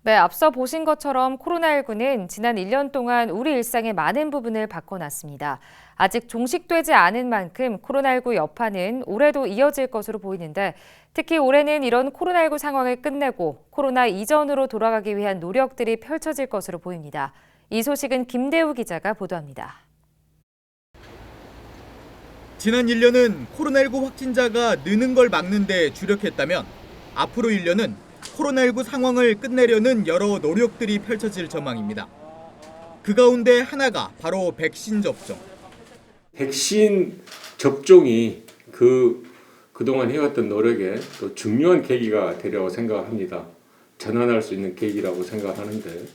네, 앞서 보신 것처럼 코로나19는 지난 1년 동안 우리 일상의 많은 부분을 바꿔놨습니다. 아직 종식되지 않은 만큼 코로나19 여파는 올해도 이어질 것으로 보이는데 특히 올해는 이런 코로나19 상황을 끝내고 코로나 이전으로 돌아가기 위한 노력들이 펼쳐질 것으로 보입니다. 이 소식은 김대우 기자가 보도합니다. 지난 1년은 코로나19 확진자가 느는 걸 막는 데 주력했다면 앞으로 1년은 코로나19 상황을 끝내려는 여러 노력들이 펼쳐질 전망입니다. 그 가운데 하나가 바로 백신 접종. 백신 접종이 그동안 해왔던 노력에 또 중요한 계기가 되려고 생각합니다. 전환할 수 있는 계기라고 생각하는데.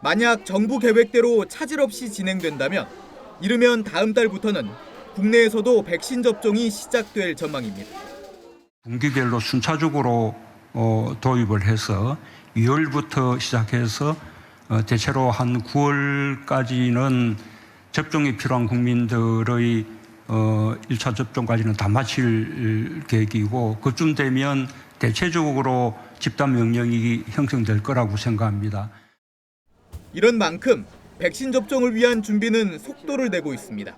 만약 정부 계획대로 차질 없이 진행된다면 이르면 다음 달부터는 국내에서도 백신 접종이 시작될 전망입니다. 분기별로 순차적으로 도입을 해서 2월부터 시작해서 대체로 한 9월까지는 접종이 필요한 국민들의 1차 접종까지는 다 마칠 계획이고 그쯤 되면 대체적으로 집단 면역이 형성될 거라고 생각합니다. 이런 만큼 백신 접종을 위한 준비는 속도를 내고 있습니다.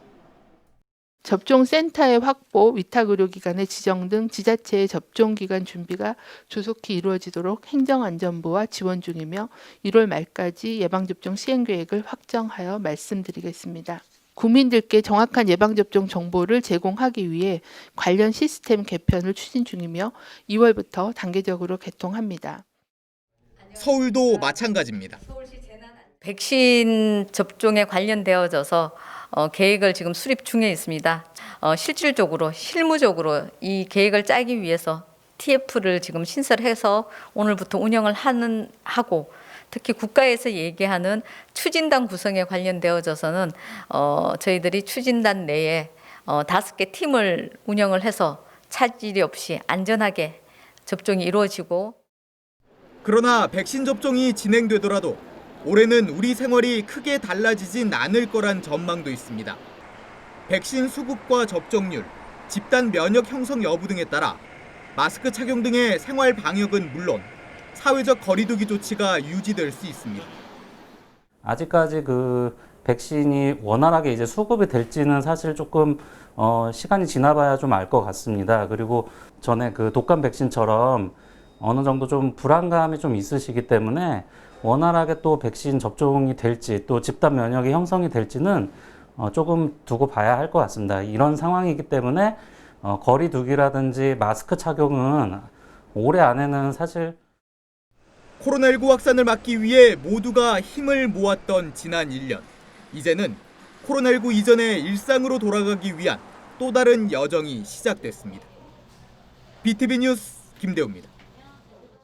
접종센터의 확보, 위탁의료기관의 지정 등 지자체의 접종기간 준비가 조속히 이루어지도록 행정안전부와 지원 중이며 1월 말까지 예방접종 시행계획을 확정하여 말씀드리겠습니다. 국민들께 정확한 예방접종 정보를 제공하기 위해 관련 시스템 개편을 추진 중이며 2월부터 단계적으로 개통합니다. 서울도 마찬가지입니다. 백신 접종에 관련되어져서 계획을 지금 수립 중에 있습니다. 실질적으로, 실무적으로 이 계획을 짜기 위해서 TF를 지금 신설해서 오늘부터 운영을 하고 특히 국가에서 얘기하는 추진단 구성에 관련되어져서는 저희들이 추진단 내에 5개 팀을 운영을 해서 차질이 없이 안전하게 접종이 이루어지고 그러나 백신 접종이 진행되더라도 올해는 우리 생활이 크게 달라지진 않을 거란 전망도 있습니다. 백신 수급과 접종률, 집단 면역 형성 여부 등에 따라 마스크 착용 등의 생활 방역은 물론 사회적 거리두기 조치가 유지될 수 있습니다. 아직까지 그 백신이 원활하게 이제 수급이 될지는 사실 조금 시간이 지나봐야 좀 알 것 같습니다. 그리고 전에 그 독감 백신처럼 어느 정도 좀 불안감이 좀 있으시기 때문에 원활하게 또 백신 접종이 될지 또 집단 면역이 형성이 될지는 조금 두고 봐야 할 것 같습니다. 이런 상황이기 때문에 거리 두기라든지 마스크 착용은 올해 안에는 사실 코로나19 확산을 막기 위해 모두가 힘을 모았던 지난 1년. 이제는 코로나19 이전의 일상으로 돌아가기 위한 또 다른 여정이 시작됐습니다. BTV 뉴스 김대우입니다.